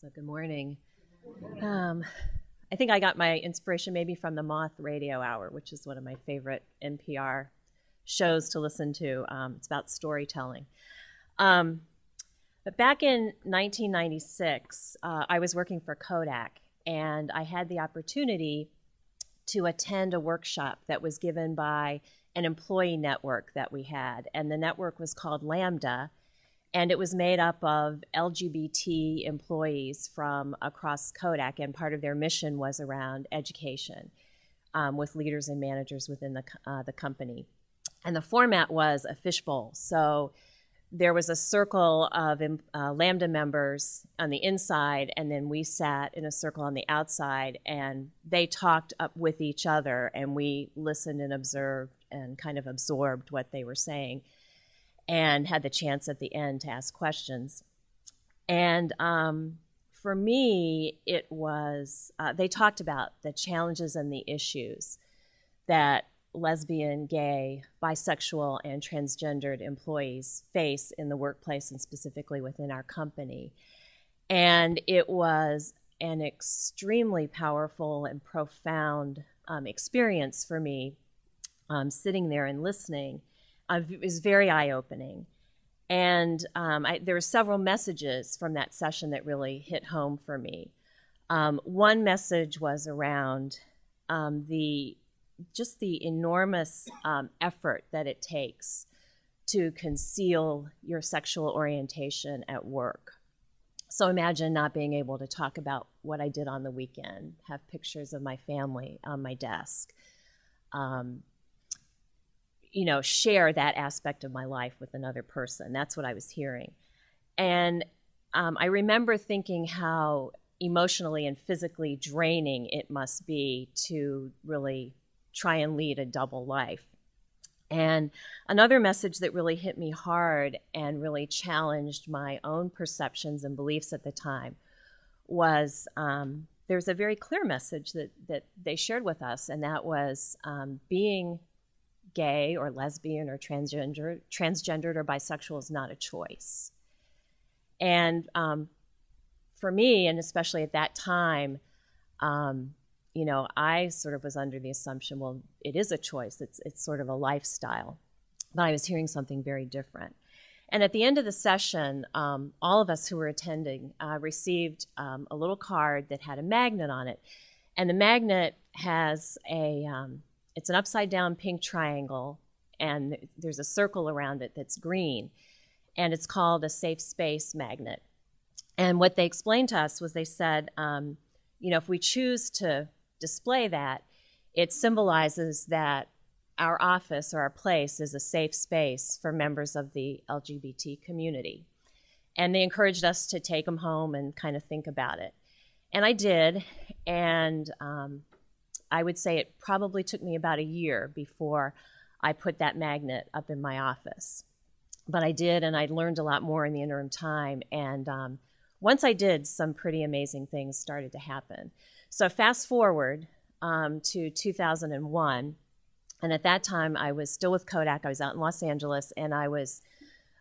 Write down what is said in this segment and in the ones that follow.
So good morning. I think I got my inspiration maybe from the Moth Radio Hour, which is one of my favorite NPR shows to listen to. It's about storytelling. But back in 1996, I was working for Kodak, and I had the opportunity to attend a workshop that was given by an employee network that we had. And the network was called Lambda, and it was made up of LGBT employees from across Kodak, and part of their mission was around education with leaders and managers within the company. And the format was a fishbowl. So there was a circle of Lambda members on the inside, and then we sat in a circle on the outside, and they talked up with each other, and we listened and observed and kind of absorbed what they were saying and had the chance at the end to ask questions. And for me, it was, they talked about the challenges and the issues that lesbian, gay, bisexual, and transgendered employees face in the workplace and specifically within our company. And it was an extremely powerful and profound experience for me sitting there and listening. It was very eye-opening. And there were several messages from that session that really hit home for me. One message was around just the enormous effort that it takes to conceal your sexual orientation at work. So imagine not being able to talk about what I did on the weekend, have pictures of my family on my desk, share that aspect of my life with another person. That's what I was hearing. And I remember thinking how emotionally and physically draining it must be to really try and lead a double life. And another message that really hit me hard and really challenged my own perceptions and beliefs at the time was there's a very clear message that they shared with us, and that was being gay or lesbian or transgendered or bisexual is not a choice. And for me, and especially at that time, I sort of was under the assumption, well, it is a choice. It's sort of a lifestyle. But I was hearing something very different. And at the end of the session, all of us who were attending received a little card that had a magnet on it. And the magnet has it's an upside-down pink triangle, and there's a circle around it that's green. And it's called a safe space magnet. And what they explained to us was they said, if we choose to display that, it symbolizes that our office or our place is a safe space for members of the LGBT community. And they encouraged us to take them home and kind of think about it. And I did, and I would say it probably took me about a year before I put that magnet up in my office. But I did, and I learned a lot more in the interim time. And once I did, some pretty amazing things started to happen. So fast forward to 2001, and at that time I was still with Kodak. I was out in Los Angeles, and I was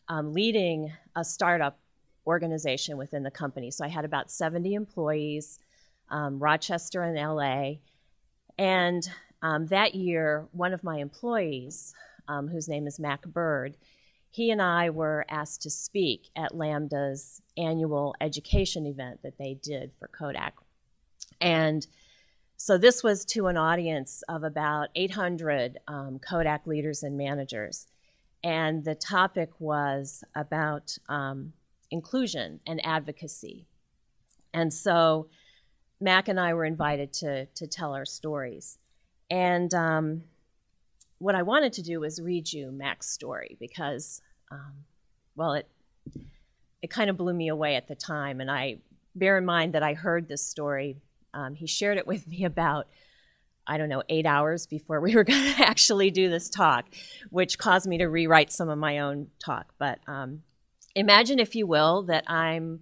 leading a startup organization within the company. So I had about 70 employees, Rochester and LA. And that year, one of my employees, whose name is Mac Bird, he and I were asked to speak at Lambda's annual education event that they did for Kodak. And so this was to an audience of about 800 Kodak leaders and managers. And the topic was about inclusion and advocacy. And so Mac and I were invited to tell our stories. And what I wanted to do was read you Mac's story because, it kind of blew me away at the time. And I bear in mind that I heard this story. He shared it with me about, 8 hours before we were going to actually do this talk, which caused me to rewrite some of my own talk. But imagine, if you will, that I'm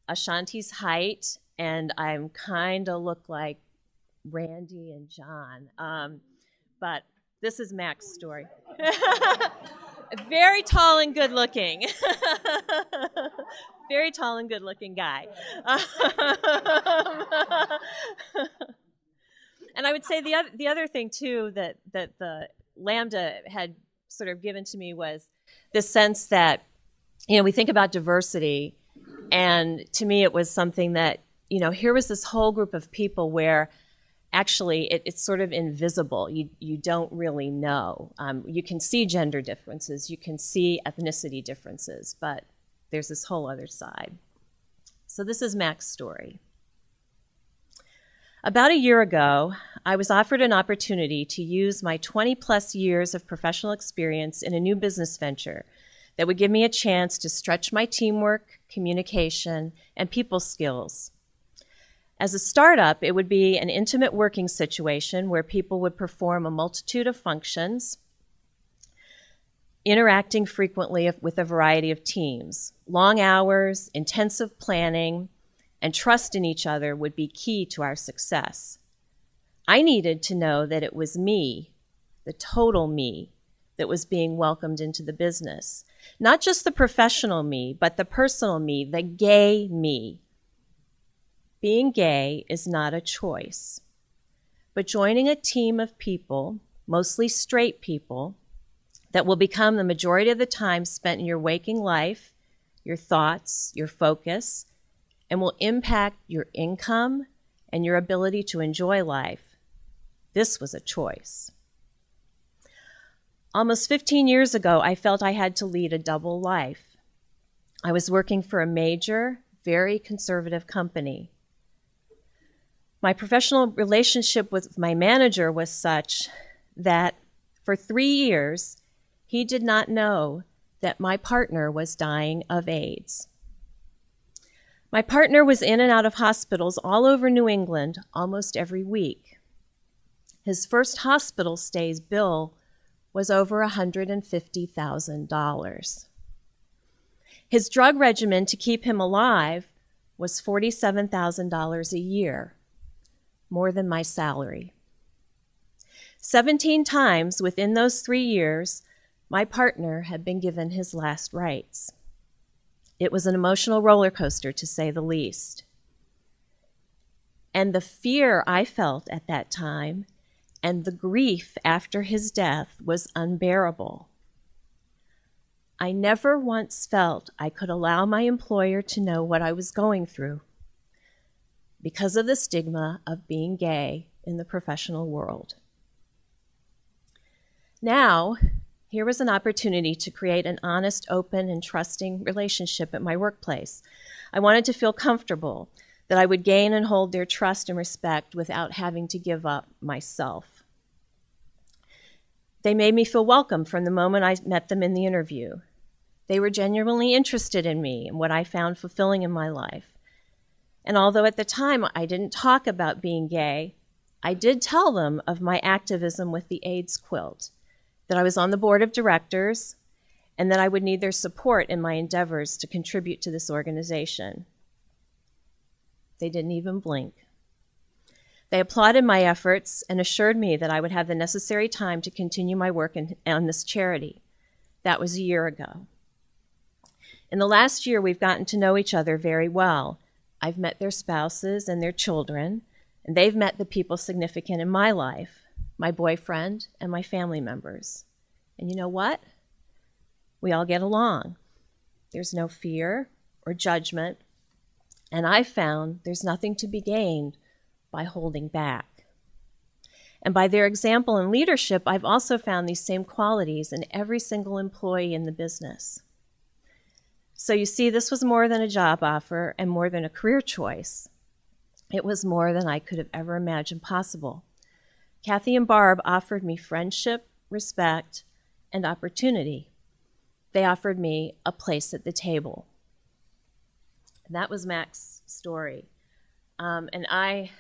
Ashanti's height, and I'm kind of look like Randy and John. But this is Mac's story. Very tall and good looking. Very tall and good-looking guy. And I would say the other thing too that the Lambda had sort of given to me was this sense that, we think about diversity, and to me it was something that, here was this whole group of people where actually it's sort of invisible. You don't really know. You can see gender differences, you can see ethnicity differences, but there's this whole other side. So this is Mac's story. About a year ago, I was offered an opportunity to use my 20-plus years of professional experience in a new business venture that would give me a chance to stretch my teamwork, communication, and people skills. As a startup, it would be an intimate working situation where people would perform a multitude of functions, interacting frequently with a variety of teams. Long hours, intensive planning, and trust in each other would be key to our success. I needed to know that it was me, the total me, that was being welcomed into the business. Not just the professional me, but the personal me, the gay me. Being gay is not a choice, but joining a team of people, mostly straight people, that will become the majority of the time spent in your waking life, your thoughts, your focus, and will impact your income and your ability to enjoy life. This was a choice. Almost 15 years ago, I felt I had to lead a double life. I was working for a major, very conservative company. My professional relationship with my manager was such that for 3 years, he did not know that my partner was dying of AIDS. My partner was in and out of hospitals all over New England almost every week. His first hospital stay's bill was over $150,000. His drug regimen to keep him alive was $47,000 a year, more than my salary. 17 times within those 3 years, my partner had been given his last rites. It was an emotional roller coaster, to say the least. And the fear I felt at that time and the grief after his death was unbearable. I never once felt I could allow my employer to know what I was going through because of the stigma of being gay in the professional world. Now, here was an opportunity to create an honest, open, and trusting relationship at my workplace. I wanted to feel comfortable, that I would gain and hold their trust and respect without having to give up myself. They made me feel welcome from the moment I met them in the interview. They were genuinely interested in me and what I found fulfilling in my life. And although at the time I didn't talk about being gay, I did tell them of my activism with the AIDS quilt, that I was on the board of directors, and that I would need their support in my endeavors to contribute to this organization. They didn't even blink. They applauded my efforts and assured me that I would have the necessary time to continue my work on this charity. That was a year ago. In the last year, we've gotten to know each other very well. I've met their spouses and their children, and they've met the people significant in my life, my boyfriend and my family members. And you know what? We all get along. There's no fear or judgment, and I've found there's nothing to be gained by holding back. And by their example and leadership, I've also found these same qualities in every single employee in the business. So you see, this was more than a job offer and more than a career choice. It was more than I could have ever imagined possible. Kathy and Barb offered me friendship, respect, and opportunity. They offered me a place at the table. And that was Mac's story. And I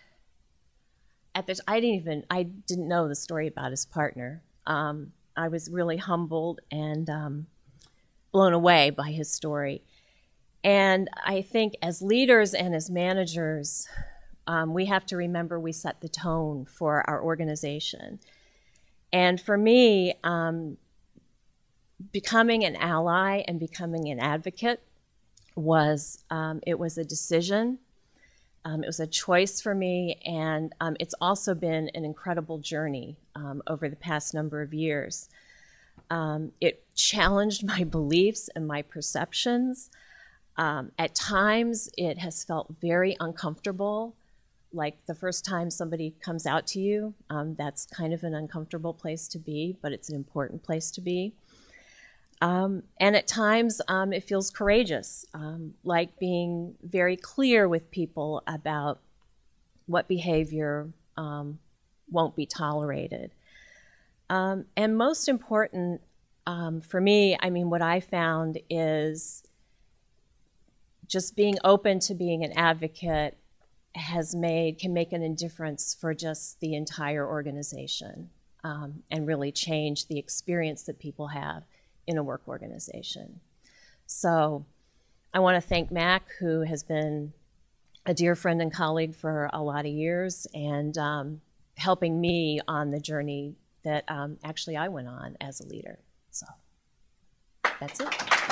didn't know the story about his partner. I was really humbled and blown away by his story. And I think as leaders and as managers, we have to remember we set the tone for our organization. And for me, becoming an ally and becoming an advocate was it was a decision. It was a choice for me, and it's also been an incredible journey over the past number of years. It challenged my beliefs and my perceptions. At times, it has felt very uncomfortable, like the first time somebody comes out to you. That's kind of an uncomfortable place to be, but it's an important place to be. And at times, it feels courageous, like being very clear with people about what behavior won't be tolerated. And most important for me, I mean, what I found is just being open to being an advocate can make an difference for just the entire organization and really change the experience that people have in a work organization. So I want to thank Mac, who has been a dear friend and colleague for a lot of years, and helping me on the journey that actually I went on as a leader. So that's it.